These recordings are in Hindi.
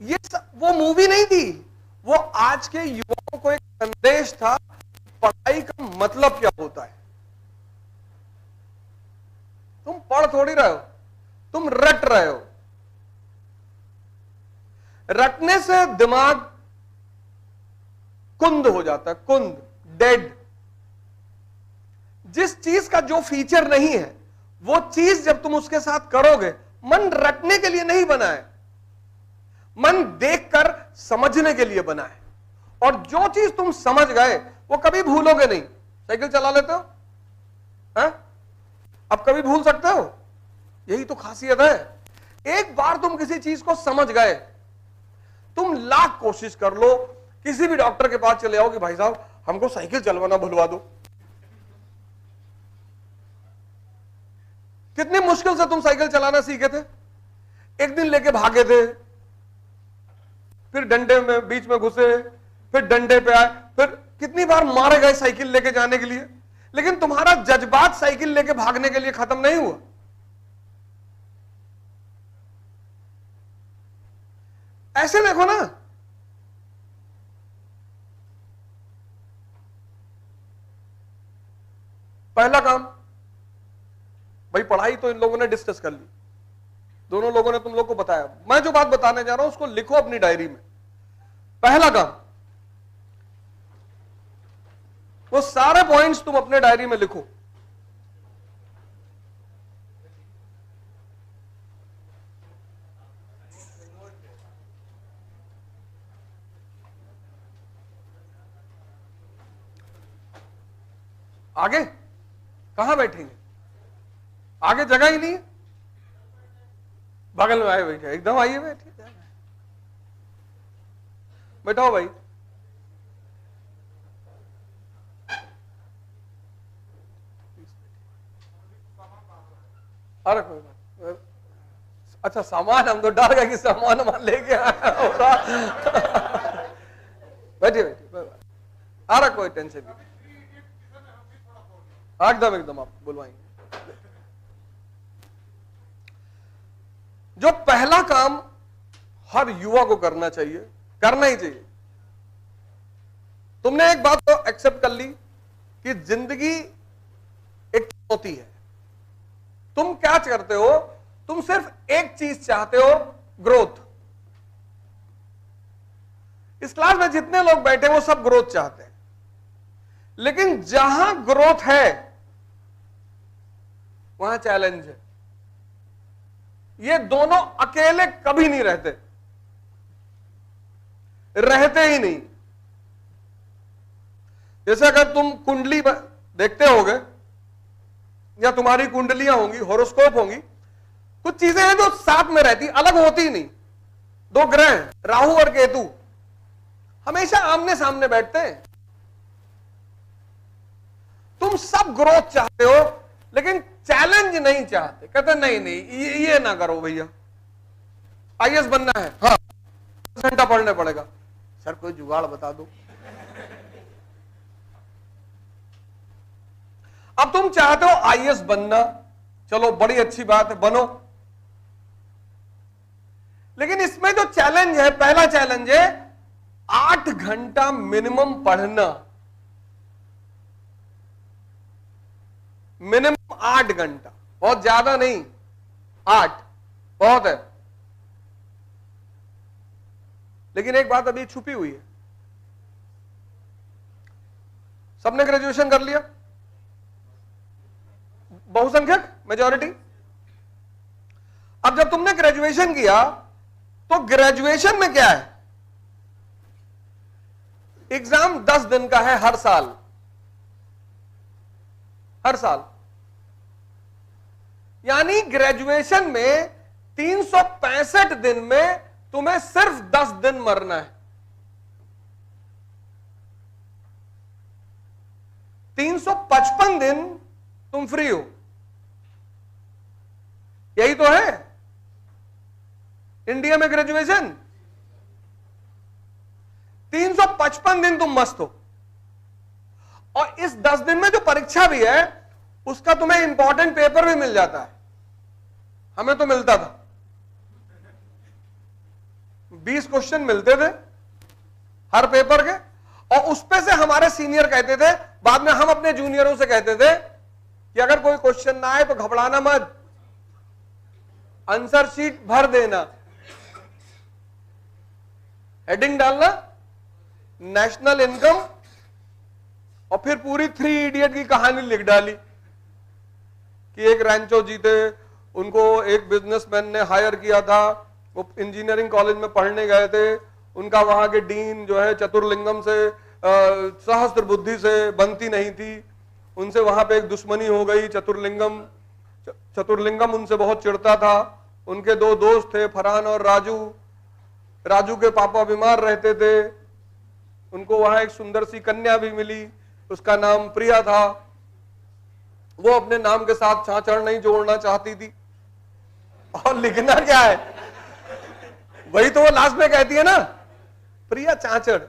वो मूवी नहीं थी, वो आज के युवाओं को एक संदेश था, पढ़ाई का मतलब क्या होता है। तुम पढ़ थोड़ी रहे हो, तुम रट रहे हो। रटने से दिमाग कुंद हो जाता है, कुंद, डेड। जिस चीज का जो फीचर नहीं है, वो चीज जब तुम उसके साथ करोगे, मन रटने के लिए नहीं बना है, मन देखकर समझने के लिए बना है। और जो चीज तुम समझ गए वो कभी भूलोगे नहीं। साइकिल चला लेते हो, है? अब कभी भूल सकते हो? यही तो खासियत है। एक बार तुम किसी चीज को समझ गए, तुम लाख कोशिश कर लो, किसी भी डॉक्टर के पास चले आओ कि भाई साहब हमको साइकिल चलवाना भुलवा दो। कितनी मुश्किल से तुम साइकिल चलाना सीखे थे, एक दिन लेके भागे थे, फिर डंडे में बीच में घुसे, फिर डंडे पे आए, फिर कितनी बार मारे गए साइकिल लेके जाने के लिए, लेकिन तुम्हारा जज्बात साइकिल लेके भागने के लिए खत्म नहीं हुआ। ऐसे देखो ना, पहला काम भाई, पढ़ाई तो इन लोगों ने डिस्कस कर ली, दोनों लोगों ने तुम लोग को बताया। मैं जो बात बताने जा रहा हूं उसको लिखो अपनी डायरी में। पहला काम, वो सारे पॉइंट्स तुम अपने डायरी में लिखो। आगे कहां बैठेंगे? आगे जगह ही नहीं है। बगल में आए बैठे, एकदम आइए बैठिए, बैठाओ भाई। अरे कोई बात, अच्छा सामान, हम तो डर गए कि सामान हमारा लेके आया होगा। बैठिए बैठिए, अरे कोई टेंशन नहीं, एकदम एकदम आप बुलवाएंगे। जो पहला काम हर युवा को करना चाहिए, करना ही चाहिए। तुमने एक बात तो एक्सेप्ट कर ली कि जिंदगी एक चुनौती है। तुम क्या करते हो? तुम सिर्फ एक चीज चाहते हो, ग्रोथ। इस क्लास में जितने लोग बैठे वो सब ग्रोथ चाहते हैं, लेकिन जहां ग्रोथ है वहां चैलेंज है। ये दोनों अकेले कभी नहीं रहते, रहते ही नहीं। जैसे अगर तुम कुंडली देखते होगे, या तुम्हारी कुंडलियां होंगी, हॉरोस्कोप होंगी, कुछ चीजें हैं जो साथ में रहती, अलग होती ही नहीं। दो ग्रह राहु और केतु हमेशा आमने सामने बैठते हैं। तुम सब ग्रोथ चाहते हो, लेकिन चैलेंज नहीं चाहते। कहते नहीं नहीं ये ना करो भैया, आईएएस बनना है, हाँ 10 घंटा पढ़ने पड़ेगा। सर कोई जुगाड़ बता दो। अब तुम चाहते हो आईएएस बनना, चलो बड़ी अच्छी बात है, बनो। लेकिन इसमें जो चैलेंज है, पहला चैलेंज है 8 घंटा मिनिमम पढ़ना। मिनिमम 8 घंटा, बहुत ज्यादा नहीं, 8 बहुत है। लेकिन एक बात अभी छुपी हुई है। सबने ग्रेजुएशन कर लिया, बहुसंख्यक मेजॉरिटी। अब जब तुमने ग्रेजुएशन किया तो ग्रेजुएशन में क्या है? एग्जाम 10 दिन का है हर साल, हर साल। यानी ग्रेजुएशन में 365 दिन में तुम्हें सिर्फ 10 दिन मरना है। 355 दिन तुम फ्री हो। यही तो है इंडिया में ग्रेजुएशन। 355 दिन तुम मस्त हो, और इस 10 दिन में जो परीक्षा भी है उसका तुम्हें इंपॉर्टेंट पेपर भी मिल जाता है। हमें तो मिलता था, 20 क्वेश्चन मिलते थे हर पेपर के, और उस पे से हमारे सीनियर कहते थे, बाद में हम अपने जूनियरों से कहते थे कि अगर कोई क्वेश्चन ना आए तो घबराना मत, आंसर शीट भर देना, हेडिंग डालना नेशनल इनकम, और फिर पूरी 3 इडियट की कहानी लिख डाली कि एक रैंचो जीते, उनको एक बिजनेसमैन ने हायर किया था, वो इंजीनियरिंग कॉलेज में पढ़ने गए थे, उनका वहां के डीन जो है चतुर्लिंगम से सहस्त्र बुद्धि से बनती नहीं थी, उनसे वहां पे एक दुश्मनी हो गई, चतुर्लिंगम उनसे बहुत चिढ़ता था, उनके 2 दोस्त थे फरहान और राजू, राजू के पापा बीमार रहते थे, उनको वहां एक सुंदर सी कन्या भी मिली, उसका नाम प्रिया था, वो अपने नाम के साथ चाचड़ नहीं जोड़ना चाहती थी, और लिखना क्या है, वही तो वो लास्ट में कहती है ना, प्रिया चाचड़।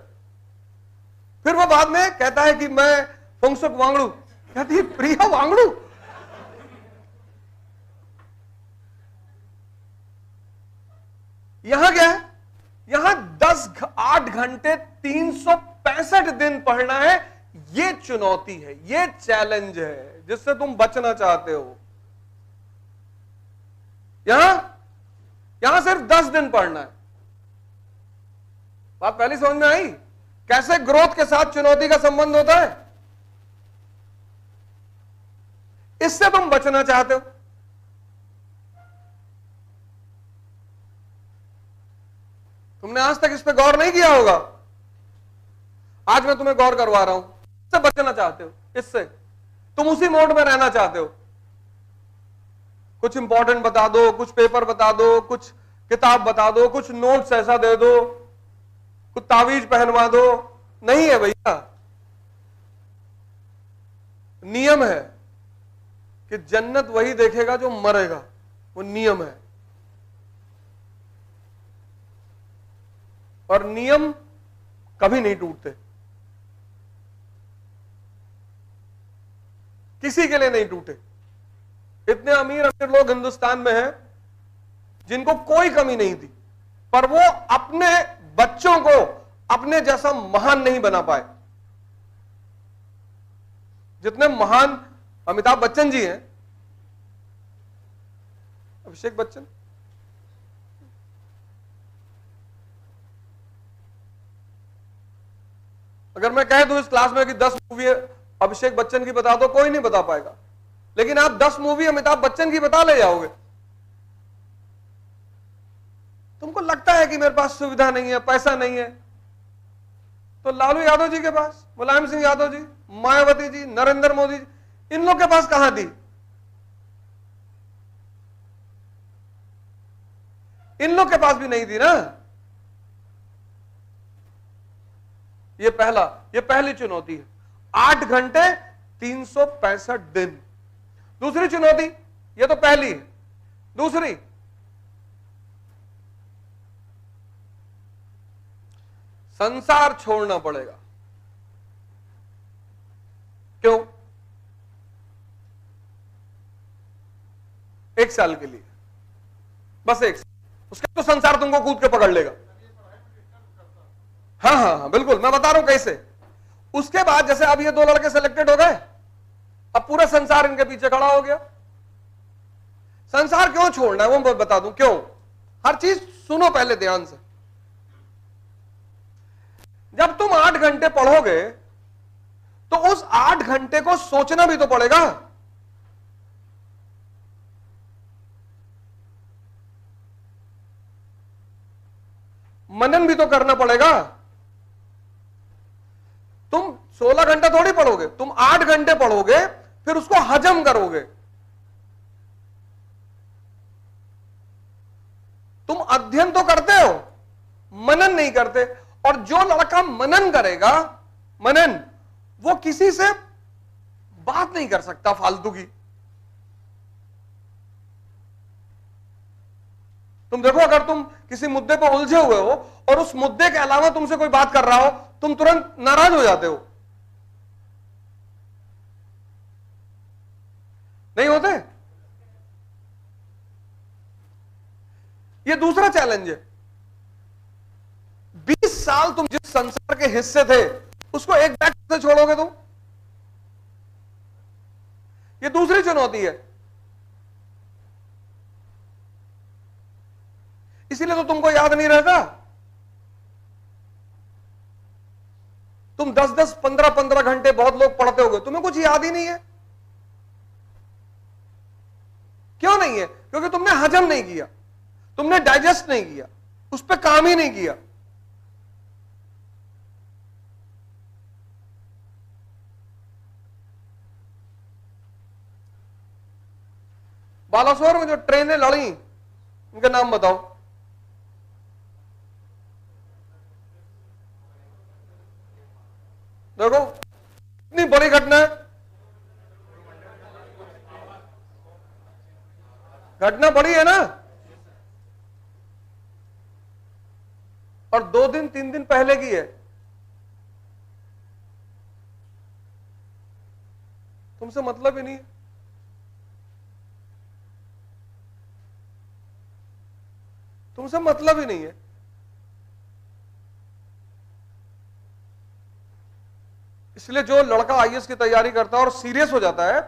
फिर वो बाद में कहता है कि मैं फुंगसुक वांगड़ू, कहती है प्रिया वांगड़ू। यहां क्या है, यहां 8 घंटे 365 दिन पढ़ना है, ये चुनौती है, ये चैलेंज है जिससे तुम बचना चाहते हो। यहां सिर्फ 10 दिन पढ़ना है। बात पहली समझ में आई कैसे ग्रोथ के साथ चुनौती का संबंध होता है, इससे तुम बचना चाहते हो। तुमने आज तक इस पे गौर नहीं किया होगा, आज मैं तुम्हें गौर करवा रहा हूं। इससे बचना चाहते हो, इससे तुम उसी मोड में रहना चाहते हो, कुछ इंपॉर्टेंट बता दो, कुछ पेपर बता दो, कुछ किताब बता दो, कुछ नोट्स ऐसा दे दो, कुछ तावीज पहनवा दो। नहीं है भैया, नियम है कि जन्नत वही देखेगा जो मरेगा, वो नियम है, और नियम कभी नहीं टूटते, किसी के लिए नहीं टूटे। इतने अमीर अमीर लोग हिंदुस्तान में हैं जिनको कोई कमी नहीं थी, पर वो अपने बच्चों को अपने जैसा महान नहीं बना पाए। जितने महान अमिताभ बच्चन जी हैं, अभिषेक बच्चन, अगर मैं कह दूं इस क्लास में कि 10 मूवी अभिषेक बच्चन की बता दो, कोई नहीं बता पाएगा, लेकिन आप 10 मूवी अमिताभ बच्चन की बता ले जाओगे। तुमको लगता है कि मेरे पास सुविधा नहीं है, पैसा नहीं है, तो लालू यादव जी के पास, मुलायम सिंह यादव जी, मायावती जी, नरेंद्र मोदी जी, इन लोग के पास कहां थी? इन लोग के पास भी नहीं थी ना। ये पहली चुनौती है, 8 घंटे 365 दिन। दूसरी चुनौती, ये तो पहली है, दूसरी, संसार छोड़ना पड़ेगा। क्यों? 1 साल के लिए, बस 1 साल, उसके तो संसार तुमको कूद के पकड़ लेगा। हाँ, बिल्कुल, मैं बता रहा हूं कैसे। उसके बाद जैसे अब ये 2 लड़के सिलेक्टेड हो गए, अब पूरा संसार इनके पीछे खड़ा हो गया। संसार क्यों छोड़ना है वो मैं बता दूं क्यों। हर चीज सुनो पहले ध्यान से। जब तुम 8 घंटे पढ़ोगे तो उस 8 घंटे को सोचना भी तो पड़ेगा। मनन भी तो करना पड़ेगा। तुम 16 घंटा थोड़ी पढ़ोगे, तुम 8 घंटे पढ़ोगे, फिर उसको हजम करोगे। तुम अध्ययन तो करते हो, मनन नहीं करते। और जो लड़का मनन करेगा, मनन, वो किसी से बात नहीं कर सकता फालतू की। तुम देखो, अगर तुम किसी मुद्दे पर उलझे हुए हो और उस मुद्दे के अलावा तुमसे कोई बात कर रहा हो, तुम तुरंत नाराज हो जाते हो, नहीं होते? ये दूसरा चैलेंज है। 20 साल तुम जिस संसार के हिस्से थे उसको एक बैग से छोड़ोगे तुम? ये दूसरी चुनौती है। इसीलिए तो तुमको याद नहीं रहता। तुम 10-10, 15-15 घंटे बहुत लोग पढ़ते होगे, तुम्हें कुछ याद ही नहीं है। क्यों नहीं है? क्योंकि तुमने हजम नहीं किया, तुमने डाइजेस्ट नहीं किया, उस पर काम ही नहीं किया। बालासोर में जो ट्रेनें लड़ी उनके नाम बताओ। देखो इतनी बड़ी घटना है, घटना बड़ी है ना। और 2 दिन 3 दिन पहले की है। तुमसे मतलब ही नहीं है। तुमसे मतलब ही नहीं है। इसलिए जो लड़का आईएएस की तैयारी करता है और सीरियस हो जाता है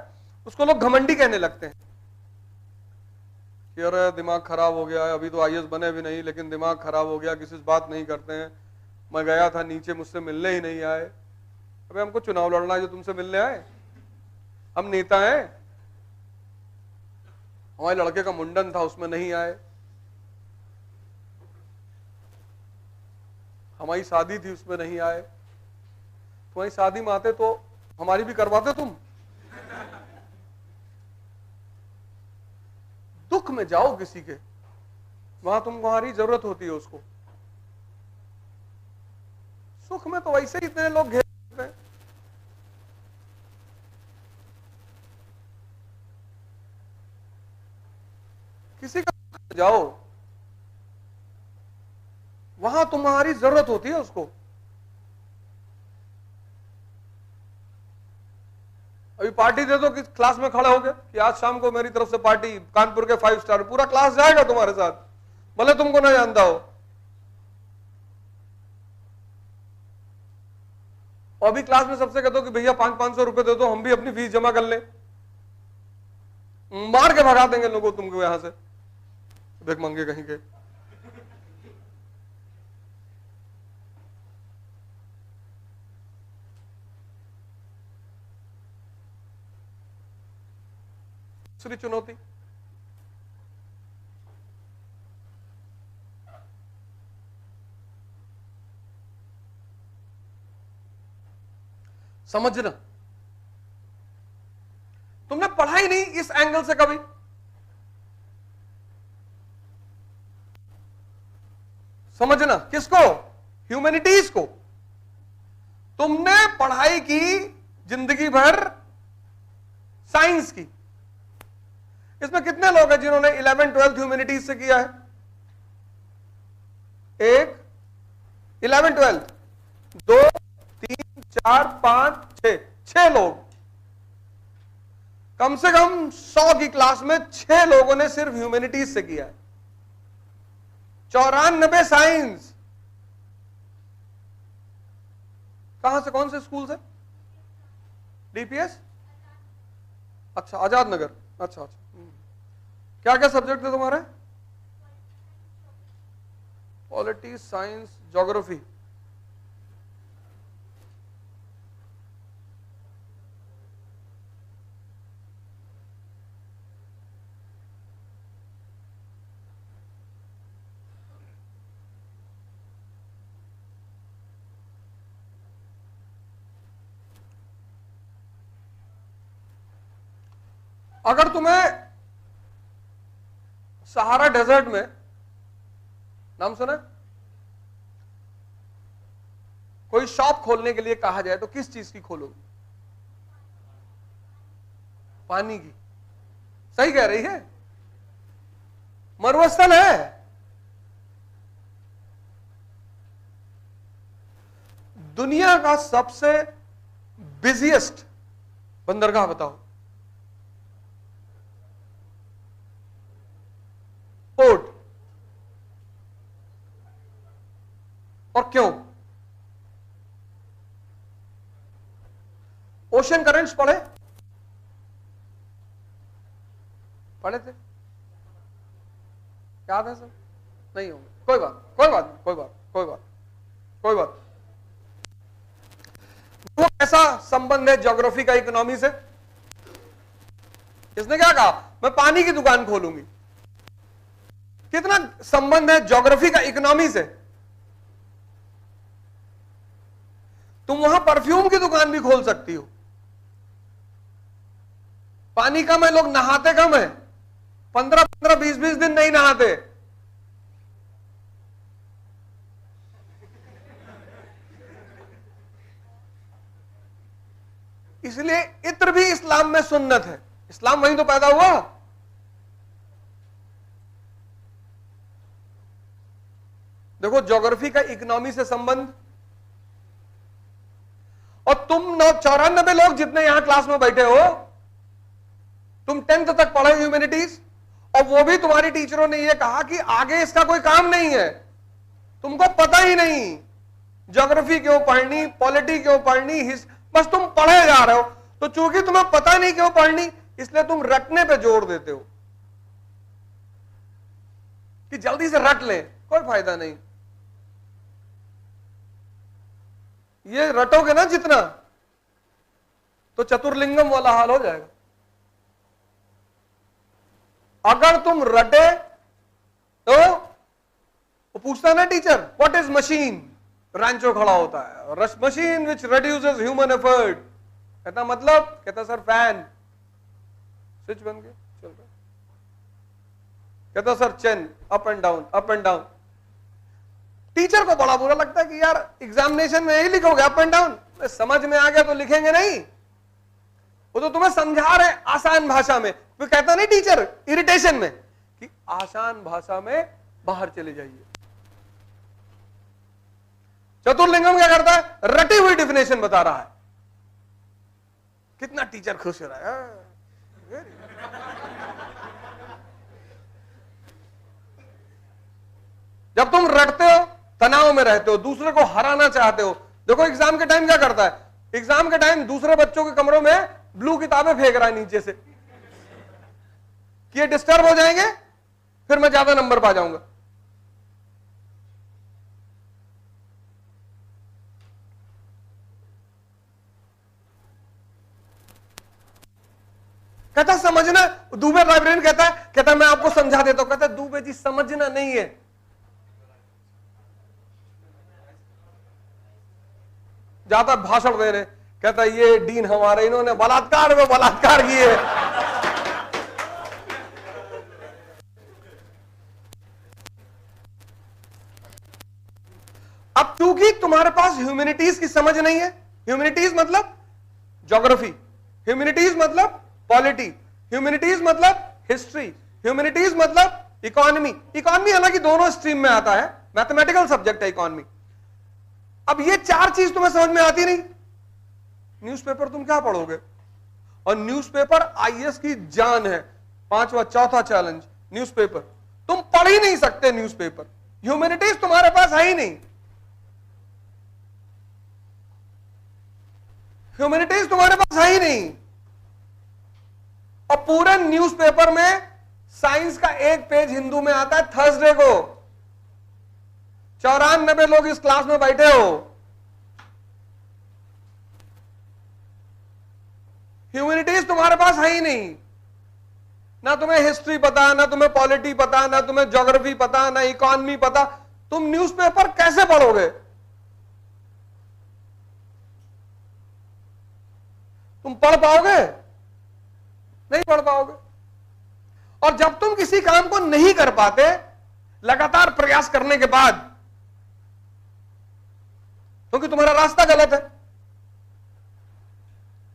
उसको लोग घमंडी कहने लगते हैं कि अरे दिमाग खराब हो गया है, अभी तो आईएएस बने भी नहीं लेकिन दिमाग खराब हो गया, किसी से बात नहीं करते हैं। मैं गया था नीचे, मुझसे मिलने ही नहीं आए। अबे हमको चुनाव लड़ना है जो तुमसे मिलने आए? हम नेता हैं। हमारे लड़के का मुंडन था उसमें नहीं आए, हमारी शादी थी उसमें नहीं आए। तुम्हारी शादी में आते तो हमारी भी करवाते तुम। दुख में जाओ किसी के, वहां तुम्हारी जरूरत होती है उसको। सुख में तो वैसे ही इतने लोग घेरते हैं। किसी का दुख में जाओ, वहां तुम्हारी जरूरत होती है उसको। अभी पार्टी दे दो कि क्लास में खड़े हो गए कि आज शाम को मेरी तरफ से पार्टी, कानपुर के 5 स्टार, पूरा क्लास जाएगा तुम्हारे साथ, भले तुमको ना जानता हो। और अभी क्लास में सबसे कहते हो कि भैया 500-500 रुपए दे दो, हम भी अपनी फीस जमा कर ले। मार के भगा देंगे लोगों तुमको यहां से, देख मंगे कहीं के। दूसरी चुनौती, समझना। तुमने पढ़ा ही नहीं इस एंगल से कभी। समझना किसको? ह्यूमैनिटीज को। तुमने पढ़ाई की जिंदगी भर साइंस की। इसमें कितने लोग हैं जिन्होंने 11th-12th ह्यूमैनिटीज से किया है? 1, 11th-12th, 2, 3, 4, 5, 6 लोग। कम से कम 100 की क्लास में 6 लोगों ने सिर्फ ह्यूमैनिटीज से किया है। 94 साइंस। कहां से, कौन से स्कूल से? डीपीएस? अच्छा, आजाद नगर। अच्छा अच्छा। क्या क्या सब्जेक्ट थे तुम्हारे? Polity, science, geography. अगर तुम्हें सहारा डेजर्ट में, नाम सुना, कोई शॉप खोलने के लिए कहा जाए तो किस चीज की खोलोगे? पानी की। सही कह रही है, मरुस्थल है। दुनिया का सबसे बिजिएस्ट बंदरगाह बताओ। पोर्ट। और क्यों? ओशन करंट्स पढ़े थे? याद है सब? नहीं होंगे, कोई बात वो कैसा संबंध है ज्योग्राफी का इकोनॉमी से? इसने क्या कहा, मैं पानी की दुकान खोलूंगी। कितना संबंध है ज्योग्राफी का इकोनॉमी से? तुम वहां परफ्यूम की दुकान भी खोल सकती हो। पानी कम है, लोग नहाते कम है, 15-15, 20-20 दिन नहीं नहाते। इसलिए इत्र भी इस्लाम में सुन्नत है। इस्लाम वहीं तो पैदा हुआ। देखो ज्योग्राफी का इकोनॉमी से संबंध। और तुम 94 लोग जितने यहां क्लास में बैठे हो, तुम 10th तक पढ़े ह्यूमैनिटीज, और वो भी तुम्हारी टीचरों ने ये कहा कि आगे इसका कोई काम नहीं है, तुमको पता ही नहीं ज्योग्राफी क्यों पढ़नी, पॉलिटी क्यों पढ़नी, बस तुम पढ़े जा रहे हो। तो चूंकि तुम्हें पता नहीं क्यों पढ़नी, इसलिए तुम रटने पे जोर देते हो कि जल्दी से रट ले। कोई फायदा नहीं। ये रटोगे ना जितना, तो चतुर्लिंगम वाला हाल हो जाएगा। अगर तुम रटे तो वो पूछता ना teacher, what is machine? Rancho खड़ा होता है, machine which reduces human effort. कहता मतलब, कहता सर फैन, स्विच बन गया, चल रहा। कहता sir chain, up and down, up and down. Teacher को बड़ा बुरा लगता है कि यार एग्जामिनेशन में यही लिखोगे अप एंड डाउन, समझ में आ गया तो लिखेंगे नहीं। वो तो तुम्हें समझा रहे आसान भाषा में। वो कहता नहीं टीचर इरिटेशन में कि आसान भाषा में बाहर चले जाइए। चतुर्लिंगम क्या करता है, रटी हुई डिफिनेशन बता रहा है। कितना टीचर खुश हो रहा है। जब तुम रटते हो, तनाव में रहते हो, दूसरे को हराना चाहते हो। देखो एग्जाम के टाइम क्या करता है, एग्जाम के टाइम दूसरे बच्चों के कमरों में ब्लू किताबें फेंक रहा है नीचे से कि ये डिस्टर्ब हो जाएंगे, फिर मैं ज्यादा नंबर पा जाऊंगा। कहता समझना, दुबे लाइब्रेरियन कहता मैं आपको समझा देता हूं। कहता दुबे जी समझना नहीं है, जाता भाषण देने। कहता ये डीन हमारे, इन्होंने बलात्कार में बलात्कार किए। अब चूंकि तुम्हारे पास ह्यूमैनिटीज की समझ नहीं है, ह्यूमैनिटीज मतलब ज्योग्राफी, ह्यूमैनिटीज मतलब पॉलिटी, ह्यूमैनिटीज मतलब हिस्ट्री, ह्यूमैनिटीज मतलब इकोनॉमी। इकोनॉमी हालांकि दोनों स्ट्रीम में आता है, मैथमेटिकल सब्जेक्ट है इकोनॉमी। अब ये चार चीज तुम्हें समझ में आती नहीं, न्यूज़पेपर तुम क्या पढ़ोगे? और न्यूज़पेपर आईएएस की जान है। चौथा चैलेंज न्यूज़पेपर, तुम पढ़ ही नहीं सकते न्यूज़पेपर। ह्यूमैनिटीज तुम्हारे पास है ही नहीं, ह्यूमैनिटीज तुम्हारे पास है ही नहीं। और पूरे न्यूज़पेपर में साइंस का एक पेज हिंदू में आता है थर्सडे को। 94 लोग इस क्लास में बैठे हो, ह्यूमैनिटीज तुम्हारे पास है ही नहीं। ना तुम्हें हिस्ट्री पता, ना तुम्हें पॉलिटी पता, ना तुम्हें ज्योग्राफी पता, ना इकोनॉमी पता। तुम न्यूज़पेपर कैसे पढ़ोगे? तुम पढ़ पाओगे? नहीं पढ़ पाओगे। और जब तुम किसी काम को नहीं कर पाते लगातार प्रयास करने के बाद, क्योंकि तुम्हारा रास्ता गलत है,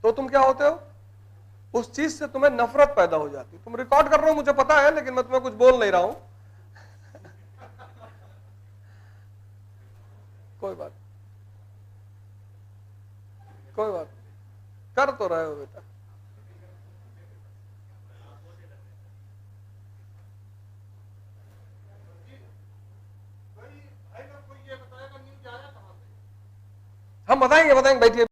तो तुम क्या होते हो, उस चीज से तुम्हें नफरत पैदा हो जाती है। तुम रिकॉर्ड कर रहे हो मुझे पता है, लेकिन मैं तुम्हें कुछ बोल नहीं रहा हूं। कोई बात कर तो रहे हो बेटा। कोई ये बताएगा न्यूज हम बताएंगे बैठिए।